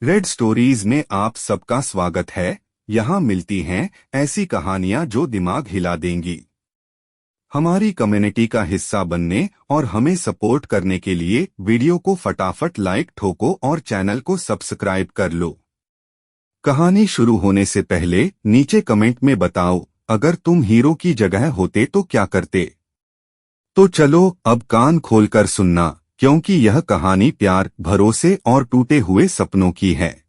Red stories में आप सबका स्वागत है। यहाँ मिलती हैं ऐसी कहानियाँ जो दिमाग हिला देंगी। हमारी कम्युनिटी का हिस्सा बनने और हमें सपोर्ट करने के लिए वीडियो को फटाफट लाइक ठोको और चैनल को सब्सक्राइब कर लो। कहानी शुरू होने से पहले नीचे कमेंट में बताओ, अगर तुम हीरो की जगह होते तो क्या करते। तो चलो अब कान खोलकर सुनना, क्योंकि यह कहानी प्यार, भरोसे और टूटे हुए सपनों की है।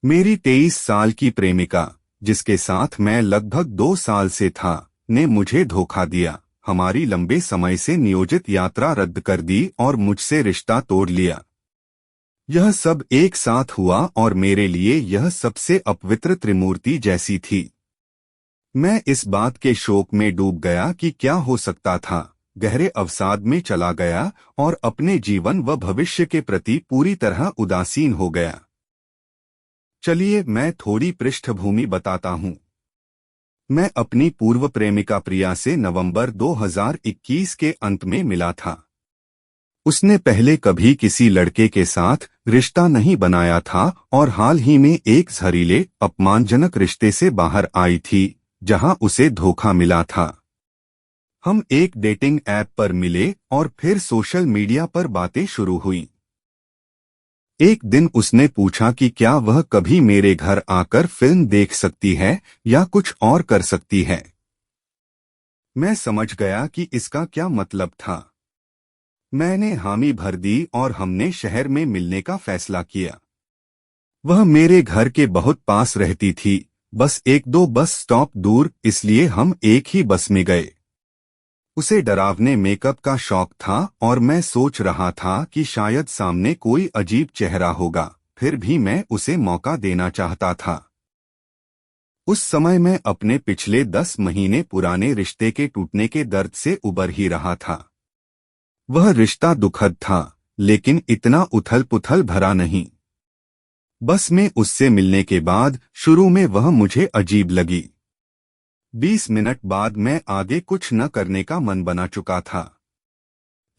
मेरी 23 साल की प्रेमिका, जिसके साथ मैं लगभग 2 साल से था, ने मुझे धोखा दिया। हमारी लंबे समय से नियोजित यात्रा रद्द कर दी और मुझसे रिश्ता तोड़ लिया। यह सब एक साथ हुआ और मेरे लिए यह सबसे अपवित्र त्रिमूर्ति जैसी थी। मैं इस बात के शोक में डूब गया कि क्या हो सकता था, गहरे अवसाद में चला गया और अपने जीवन व भविष्य के प्रति पूरी तरह उदासीन हो गया। चलिए मैं थोड़ी पृष्ठभूमि बताता हूँ। मैं अपनी पूर्व प्रेमिका प्रिया से नवंबर 2021 के अंत में मिला था। उसने पहले कभी किसी लड़के के साथ रिश्ता नहीं बनाया था और हाल ही में एक जहरीले, अपमानजनक रिश्ते से बाहर आई थी, जहां उसे धोखा मिला था। हम एक डेटिंग ऐप पर मिले और फिर सोशल मीडिया पर बातें शुरू हुई। एक दिन उसने पूछा कि क्या वह कभी मेरे घर आकर फिल्म देख सकती है या कुछ और कर सकती है। मैं समझ गया कि इसका क्या मतलब था। मैंने हामी भर दी और हमने शहर में मिलने का फैसला किया। वह मेरे घर के बहुत पास रहती थी, बस 1-2 बस स्टॉप दूर, इसलिए हम एक ही बस में गए। उसे डरावने मेकअप का शौक था और मैं सोच रहा था कि शायद सामने कोई अजीब चेहरा होगा, फिर भी मैं उसे मौका देना चाहता था। उस समय मैं अपने पिछले 10 महीने पुराने रिश्ते के टूटने के दर्द से उबर ही रहा था। वह रिश्ता दुखद था, लेकिन इतना उथल-पुथल भरा नहीं। बस में उससे मिलने के बाद शुरू में वह मुझे अजीब लगी। 20 मिनट बाद मैं आगे कुछ न करने का मन बना चुका था।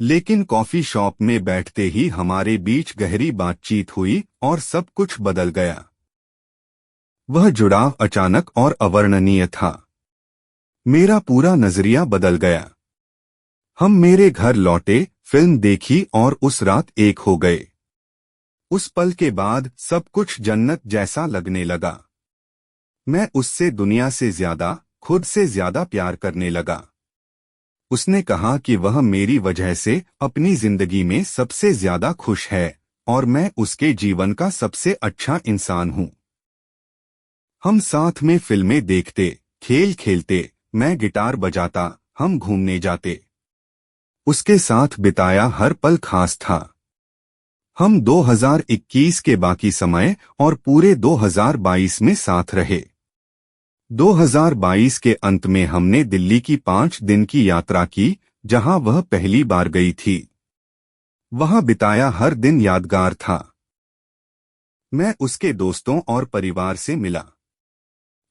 लेकिन कॉफी शॉप में बैठते ही हमारे बीच गहरी बातचीत हुई और सब कुछ बदल गया। वह जुड़ाव अचानक और अवर्णनीय था। मेरा पूरा नजरिया बदल गया। हम मेरे घर लौटे, फिल्म देखी और उस रात एक हो गए। उस पल के बाद सब कुछ जन्नत जैसा लगने लगा। मैं उससे दुनिया से ज्यादा, खुद से ज्यादा प्यार करने लगा। उसने कहा कि वह मेरी वजह से अपनी जिंदगी में सबसे ज्यादा खुश है और मैं उसके जीवन का सबसे अच्छा इंसान हूँ। हम साथ में फिल्में देखते, खेल खेलते, मैं गिटार बजाता, हम घूमने जाते। उसके साथ बिताया हर पल खास था। हम 2021 के बाकी समय और पूरे 2022 में साथ रहे। 2022 के अंत में हमने दिल्ली की 5 दिन की यात्रा की, जहां वह पहली बार गई थी। वहां बिताया हर दिन यादगार था। मैं उसके दोस्तों और परिवार से मिला।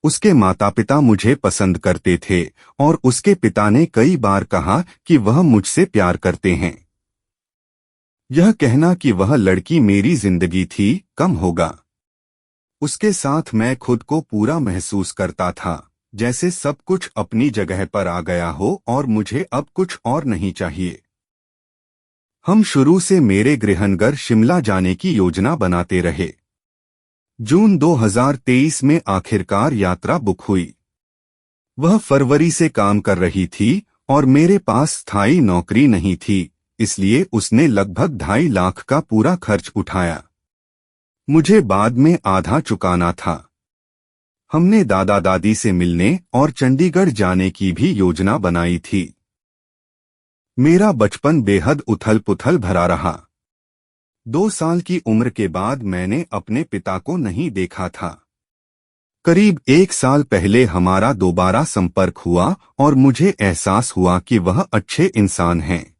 उसके माता-पिता मुझे पसंद करते थे और उसके पिता ने कई बार कहा कि वह मुझसे प्यार करते हैं। यह कहना कि वह लड़की मेरी जिंदगी थी, कम होगा। उसके साथ मैं खुद को पूरा महसूस करता था, जैसे सब कुछ अपनी जगह पर आ गया हो और मुझे अब कुछ और नहीं चाहिए। हम शुरू से मेरे गृहनगर शिमला जाने की योजना बनाते रहे। जून 2023 में आखिरकार यात्रा बुक हुई। वह फरवरी से काम कर रही थी और मेरे पास स्थायी नौकरी नहीं थी, इसलिए उसने लगभग 2.5 लाख का पूरा खर्च उठाया। मुझे बाद में आधा चुकाना था। हमने दादा दादी से मिलने और चंडीगढ़ जाने की भी योजना बनाई थी। मेरा बचपन बेहद उथल-पुथल भरा रहा। 2 साल की उम्र के बाद मैंने अपने पिता को नहीं देखा था। करीब 1 साल पहले हमारा दोबारा संपर्क हुआ और मुझे एहसास हुआ कि वह अच्छे इंसान हैं।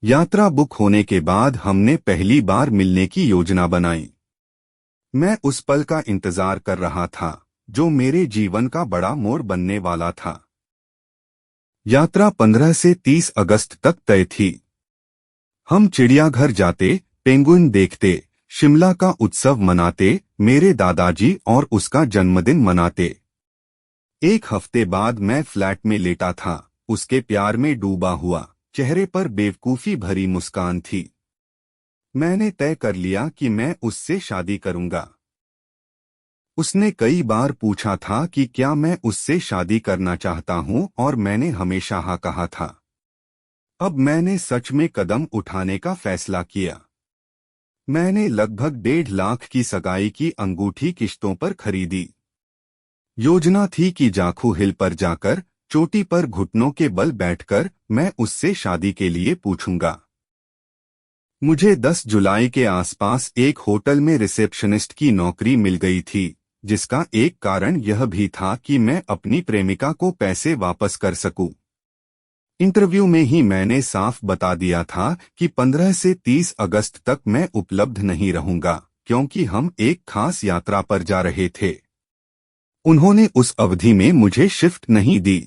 यात्रा बुक होने के बाद हमने पहली बार मिलने की योजना बनाई। मैं उस पल का इंतजार कर रहा था, जो मेरे जीवन का बड़ा मोड़ बनने वाला था। यात्रा 15 से 30 अगस्त तक तय थी। हम चिड़ियाघर जाते, पेंगुइन देखते, शिमला का उत्सव मनाते, मेरे दादाजी और उसका जन्मदिन मनाते। एक हफ्ते बाद मैं फ्लैट में लेटा था, उसके प्यार में डूबा हुआ, चेहरे पर बेवकूफी भरी मुस्कान थी। मैंने तय कर लिया कि मैं उससे शादी करूंगा। उसने कई बार पूछा था कि क्या मैं उससे शादी करना चाहता हूं और मैंने हमेशा हाँ कहा था। अब मैंने सच में कदम उठाने का फैसला किया। मैंने लगभग 1.5 लाख की सगाई की अंगूठी किश्तों पर खरीदी। योजना थी कि जाखू हिल पर जाकर, चोटी पर घुटनों के बल बैठकर मैं उससे शादी के लिए पूछूंगा। मुझे 10 जुलाई के आसपास एक होटल में रिसेप्शनिस्ट की नौकरी मिल गई थी, जिसका एक कारण यह भी था कि मैं अपनी प्रेमिका को पैसे वापस कर सकूं। इंटरव्यू में ही मैंने साफ बता दिया था कि 15 से 30 अगस्त तक मैं उपलब्ध नहीं रहूंगा, क्योंकि हम एक खास यात्रा पर जा रहे थे। उन्होंने उस अवधि में मुझे शिफ्ट नहीं दी।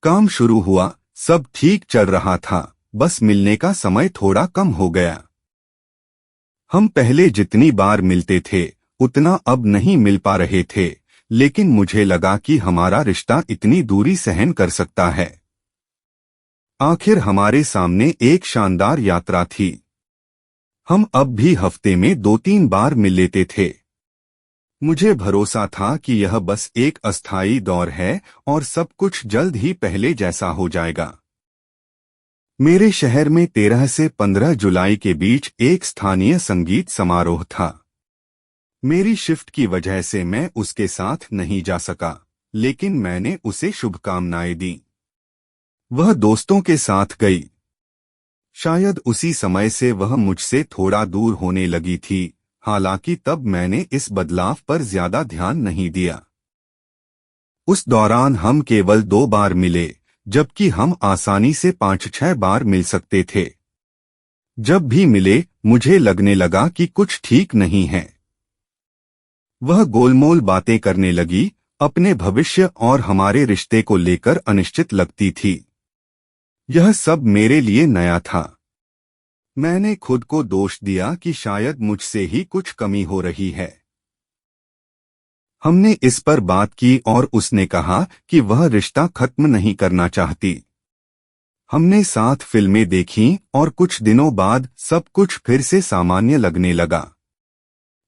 काम शुरू हुआ, सब ठीक चल रहा था, बस मिलने का समय थोड़ा कम हो गया। हम पहले जितनी बार मिलते थे उतना अब नहीं मिल पा रहे थे, लेकिन मुझे लगा कि हमारा रिश्ता इतनी दूरी सहन कर सकता है। आखिर हमारे सामने एक शानदार यात्रा थी। हम अब भी हफ्ते में 2-3 बार मिल लेते थे। मुझे भरोसा था कि यह बस एक अस्थायी दौर है और सब कुछ जल्द ही पहले जैसा हो जाएगा। मेरे शहर में 13 से 15 जुलाई के बीच एक स्थानीय संगीत समारोह था। मेरी शिफ्ट की वजह से मैं उसके साथ नहीं जा सका, लेकिन मैंने उसे शुभकामनाएं दी। वह दोस्तों के साथ गई। शायद उसी समय से वह मुझसे थोड़ा दूर होने लगी थी, हालांकि तब मैंने इस बदलाव पर ज्यादा ध्यान नहीं दिया। उस दौरान हम केवल 2 बार मिले, जबकि हम आसानी से 5-6 बार मिल सकते थे। जब भी मिले मुझे लगने लगा कि कुछ ठीक नहीं है। वह गोलमोल बातें करने लगी, अपने भविष्य और हमारे रिश्ते को लेकर अनिश्चित लगती थी। यह सब मेरे लिए नया था। मैंने खुद को दोष दिया कि शायद मुझसे ही कुछ कमी हो रही है। हमने इस पर बात की और उसने कहा कि वह रिश्ता खत्म नहीं करना चाहती। हमने साथ फिल्में देखीं और कुछ दिनों बाद सब कुछ फिर से सामान्य लगने लगा।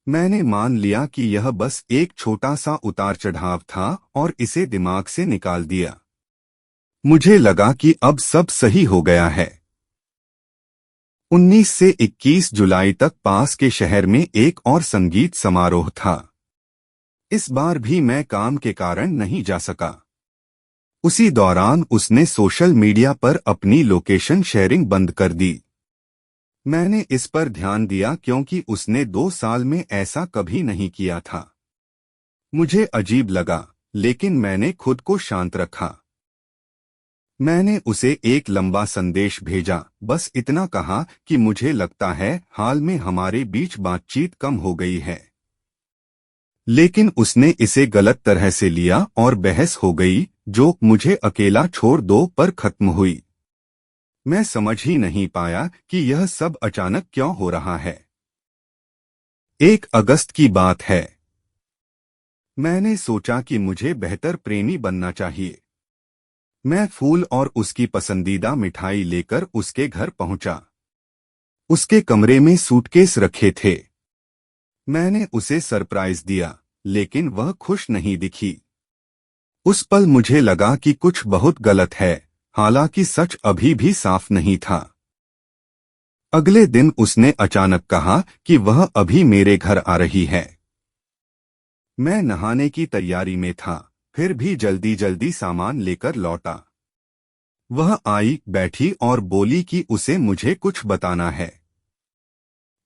मैंने मान लिया कि यह बस एक छोटा सा उतार चढ़ाव था और इसे दिमाग से निकाल दिया। मुझे लगा कि अब सब सही हो गया है। 19 से 21 जुलाई तक पास के शहर में एक और संगीत समारोह था। इस बार भी मैं काम के कारण नहीं जा सका। उसी दौरान उसने सोशल मीडिया पर अपनी लोकेशन शेयरिंग बंद कर दी। मैंने इस पर ध्यान दिया क्योंकि उसने 2 साल में ऐसा कभी नहीं किया था। मुझे अजीब लगा, लेकिन मैंने खुद को शांत रखा। मैंने उसे एक लंबा संदेश भेजा, बस इतना कहा कि मुझे लगता है हाल में हमारे बीच बातचीत कम हो गई है। लेकिन उसने इसे गलत तरह से लिया और बहस हो गई, जो मुझे अकेला छोड़ दो पर खत्म हुई। मैं समझ ही नहीं पाया कि यह सब अचानक क्यों हो रहा है। 1 अगस्त की बात है। मैंने सोचा कि मुझे बेहतर प्रेमी बनना चाहिए। मैं फूल और उसकी पसंदीदा मिठाई लेकर उसके घर पहुंचा। उसके कमरे में सूटकेस रखे थे। मैंने उसे सरप्राइज दिया, लेकिन वह खुश नहीं दिखी। उस पल मुझे लगा कि कुछ बहुत गलत है, हालांकि सच अभी भी साफ नहीं था। अगले दिन उसने अचानक कहा कि वह अभी मेरे घर आ रही है। मैं नहाने की तैयारी में था, फिर भी जल्दी जल्दी सामान लेकर लौटा। वह आई, बैठी और बोली कि उसे मुझे कुछ बताना है।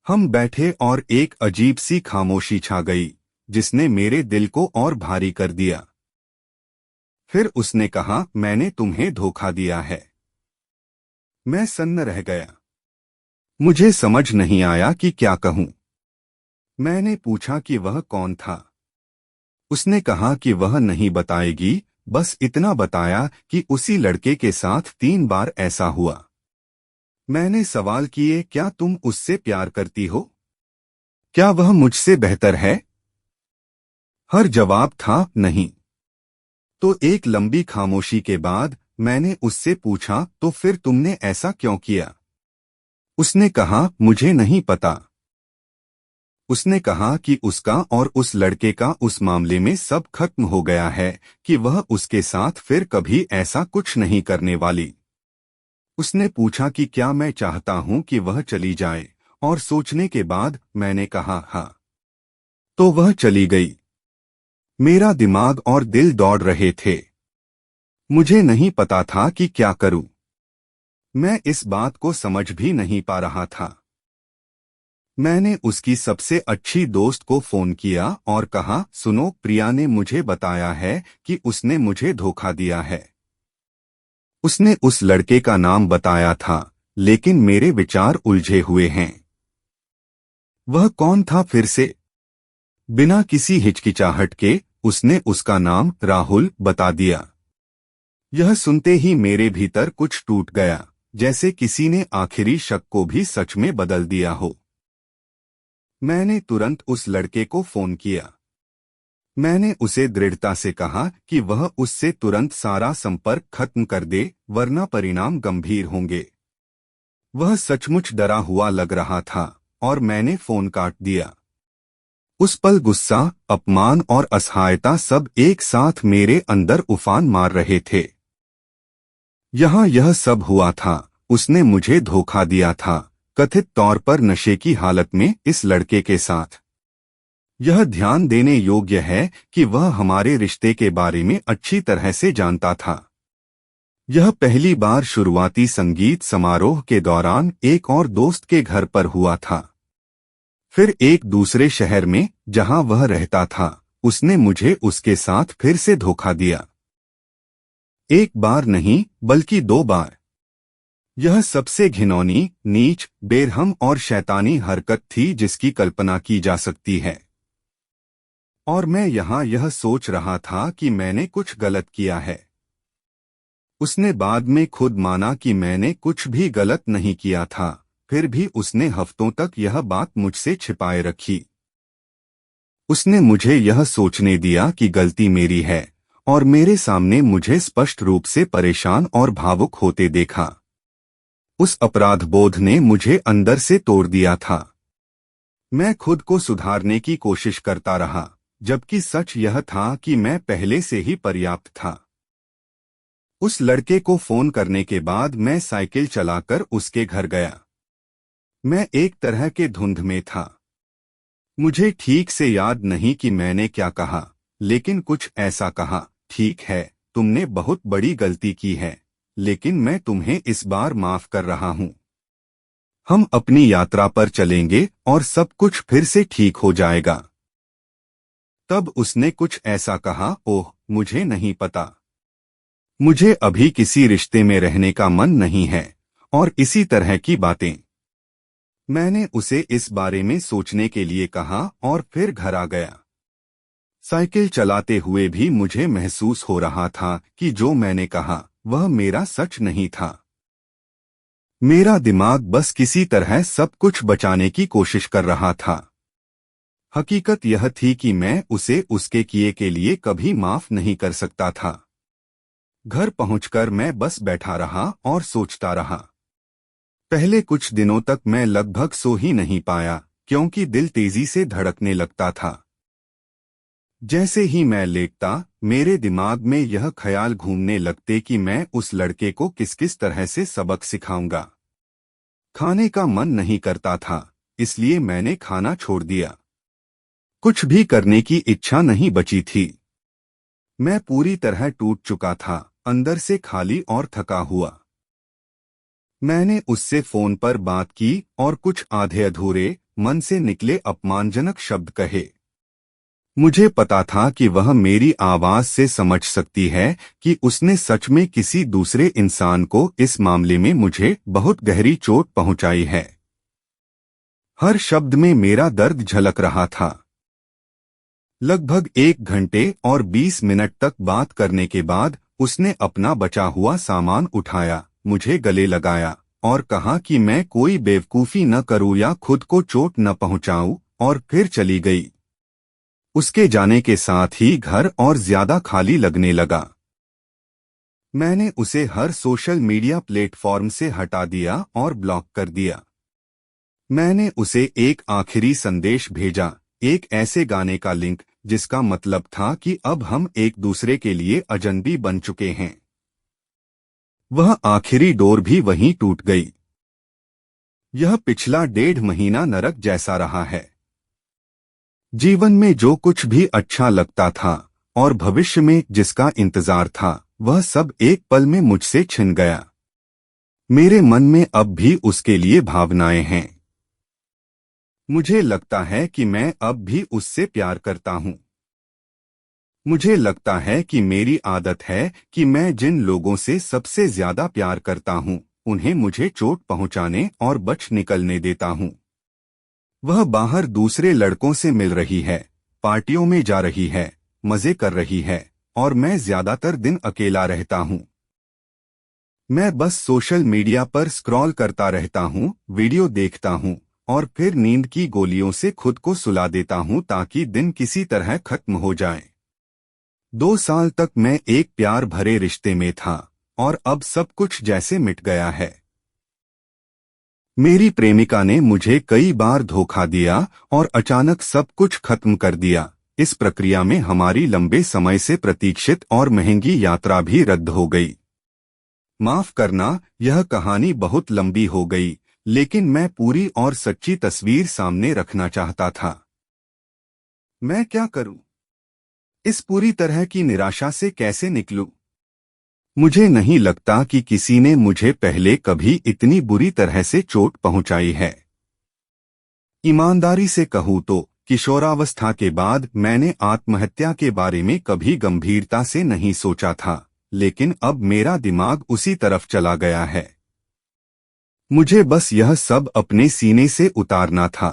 हम बैठे और एक अजीब सी खामोशी छा गई, जिसने मेरे दिल को और भारी कर दिया। फिर उसने कहा, मैंने तुम्हें धोखा दिया है। मैं सन्न रह गया। मुझे समझ नहीं आया कि क्या कहूं। मैंने पूछा कि वह कौन था। उसने कहा कि वह नहीं बताएगी, बस इतना बताया कि उसी लड़के के साथ 3 बार ऐसा हुआ। मैंने सवाल किए, क्या तुम उससे प्यार करती हो? क्या वह मुझसे बेहतर है? हर जवाब था नहीं। तो एक लंबी खामोशी के बाद मैंने उससे पूछा, तो फिर तुमने ऐसा क्यों किया? उसने कहा, मुझे नहीं पता। उसने कहा कि उसका और उस लड़के का उस मामले में सब खत्म हो गया है, कि वह उसके साथ फिर कभी ऐसा कुछ नहीं करने वाली। उसने पूछा कि क्या मैं चाहता हूं कि वह चली जाए, और सोचने के बाद मैंने कहा हाँ। तो वह चली गई। मेरा दिमाग और दिल दौड़ रहे थे। मुझे नहीं पता था कि क्या करूं। मैं इस बात को समझ भी नहीं पा रहा था। मैंने उसकी सबसे अच्छी दोस्त को फोन किया और कहा, सुनो, प्रिया ने मुझे बताया है कि उसने मुझे धोखा दिया है। उसने उस लड़के का नाम बताया था, लेकिन मेरे विचार उलझे हुए हैं। वह कौन था फिर से? बिना किसी हिचकिचाहट के उसने उसका नाम राहुल बता दिया। यह सुनते ही मेरे भीतर कुछ टूट गया, जैसे किसी ने आखिरी शक को भी सच में बदल दिया हो। मैंने तुरंत उस लड़के को फोन किया। मैंने उसे दृढ़ता से कहा कि वह उससे तुरंत सारा संपर्क खत्म कर दे, वरना परिणाम गंभीर होंगे। वह सचमुच डरा हुआ लग रहा था और मैंने फोन काट दिया। उस पल गुस्सा, अपमान और असहायता सब एक साथ मेरे अंदर उफान मार रहे थे। यहाँ यह सब हुआ था, उसने मुझे धोखा दिया था, कथित तौर पर नशे की हालत में इस लड़के के साथ। यह ध्यान देने योग्य है कि वह हमारे रिश्ते के बारे में अच्छी तरह से जानता था। यह पहली बार शुरुआती संगीत समारोह के दौरान एक और दोस्त के घर पर हुआ था। फिर एक दूसरे शहर में, जहां वह रहता था, उसने मुझे उसके साथ फिर से धोखा दिया। एक बार नहीं, बल्कि 2 बार। यह सबसे घिनौनी, नीच, बेरहम और शैतानी हरकत थी जिसकी कल्पना की जा सकती है। और मैं यहाँ यह सोच रहा था कि मैंने कुछ गलत किया है। उसने बाद में खुद माना कि मैंने कुछ भी गलत नहीं किया था, फिर भी उसने हफ्तों तक यह बात मुझसे छिपाए रखी। उसने मुझे यह सोचने दिया कि गलती मेरी है, और मेरे सामने मुझे स्पष्ट रूप से परेशान और भावुक होते देखा। उस अपराधबोध ने मुझे अंदर से तोड़ दिया था। मैं खुद को सुधारने की कोशिश करता रहा, जबकि सच यह था कि मैं पहले से ही पर्याप्त था। उस लड़के को फोन करने के बाद मैं साइकिल चलाकर उसके घर गया। मैं एक तरह के धुंध में था। मुझे ठीक से याद नहीं कि मैंने क्या कहा, लेकिन कुछ ऐसा कहा, ठीक है, तुमने बहुत बड़ी गलती की है, लेकिन मैं तुम्हें इस बार माफ कर रहा हूं। हम अपनी यात्रा पर चलेंगे और सब कुछ फिर से ठीक हो जाएगा। तब उसने कुछ ऐसा कहा, ओह, मुझे नहीं पता। मुझे अभी किसी रिश्ते में रहने का मन नहीं है, और इसी तरह की बातें। मैंने उसे इस बारे में सोचने के लिए कहा और फिर घर आ गया। साइकिल चलाते हुए भी मुझे महसूस हो रहा था कि जो मैंने कहा वह मेरा सच नहीं था। मेरा दिमाग बस किसी तरह सब कुछ बचाने की कोशिश कर रहा था। हकीकत यह थी कि मैं उसे उसके किए के लिए कभी माफ नहीं कर सकता था। घर पहुंचकर मैं बस बैठा रहा और सोचता रहा। पहले कुछ दिनों तक मैं लगभग सो ही नहीं पाया, क्योंकि दिल तेजी से धड़कने लगता था। जैसे ही मैं लेटता, मेरे दिमाग में यह ख्याल घूमने लगते कि मैं उस लड़के को किस किस तरह से सबक सिखाऊंगा। खाने का मन नहीं करता था, इसलिए मैंने खाना छोड़ दिया। कुछ भी करने की इच्छा नहीं बची थी। मैं पूरी तरह टूट चुका था, अंदर से खाली और थका हुआ। मैंने उससे फोन पर बात की और कुछ आधे अधूरे, मन से निकले अपमानजनक शब्द कहे। मुझे पता था कि वह मेरी आवाज से समझ सकती है कि उसने सच में किसी दूसरे इंसान को इस मामले में मुझे बहुत गहरी चोट पहुंचाई है। हर शब्द में मेरा दर्द झलक रहा था। लगभग 1 घंटे और 20 मिनट तक बात करने के बाद उसने अपना बचा हुआ सामान उठाया, मुझे गले लगाया और कहा कि मैं कोई बेवकूफ़ी न करूं या खुद को चोट न पहुंचाऊं, और फिर चली गई। उसके जाने के साथ ही घर और ज्यादा खाली लगने लगा। मैंने उसे हर सोशल मीडिया प्लेटफॉर्म से हटा दिया और ब्लॉक कर दिया। मैंने उसे एक आखिरी संदेश भेजा, एक ऐसे गाने का लिंक जिसका मतलब था कि अब हम एक दूसरे के लिए अजनबी बन चुके हैं। वह आखिरी डोर भी वहीं टूट गई। यह पिछला 1.5 महीना नरक जैसा रहा है। जीवन में जो कुछ भी अच्छा लगता था और भविष्य में जिसका इंतजार था, वह सब एक पल में मुझसे छिन गया। मेरे मन में अब भी उसके लिए भावनाएं हैं। मुझे लगता है कि मैं अब भी उससे प्यार करता हूं। मुझे लगता है कि मेरी आदत है कि मैं जिन लोगों से सबसे ज्यादा प्यार करता हूं, उन्हें मुझे चोट पहुंचाने और बच निकलने देता हूं। वह बाहर दूसरे लड़कों से मिल रही है, पार्टियों में जा रही है, मजे कर रही है, और मैं ज्यादातर दिन अकेला रहता हूं। मैं बस सोशल मीडिया पर स्क्रॉल करता रहता हूं, वीडियो देखता हूं और फिर नींद की गोलियों से खुद को सुला देता हूं ताकि दिन किसी तरह खत्म हो जाए। 2 साल तक मैं एक प्यार भरे रिश्ते में था और अब सब कुछ जैसे मिट गया है। मेरी प्रेमिका ने मुझे कई बार धोखा दिया और अचानक सब कुछ खत्म कर दिया। इस प्रक्रिया में हमारी लंबे समय से प्रतीक्षित और महंगी यात्रा भी रद्द हो गई। माफ करना, यह कहानी बहुत लंबी हो गई, लेकिन मैं पूरी और सच्ची तस्वीर सामने रखना चाहता था। मैं क्या करूं? इस पूरी तरह की निराशा से कैसे निकलूं? मुझे नहीं लगता कि किसी ने मुझे पहले कभी इतनी बुरी तरह से चोट पहुंचाई है। ईमानदारी से कहूं तो किशोरावस्था के बाद मैंने आत्महत्या के बारे में कभी गंभीरता से नहीं सोचा था, लेकिन अब मेरा दिमाग उसी तरफ चला गया है। मुझे बस यह सब अपने सीने से उतारना था।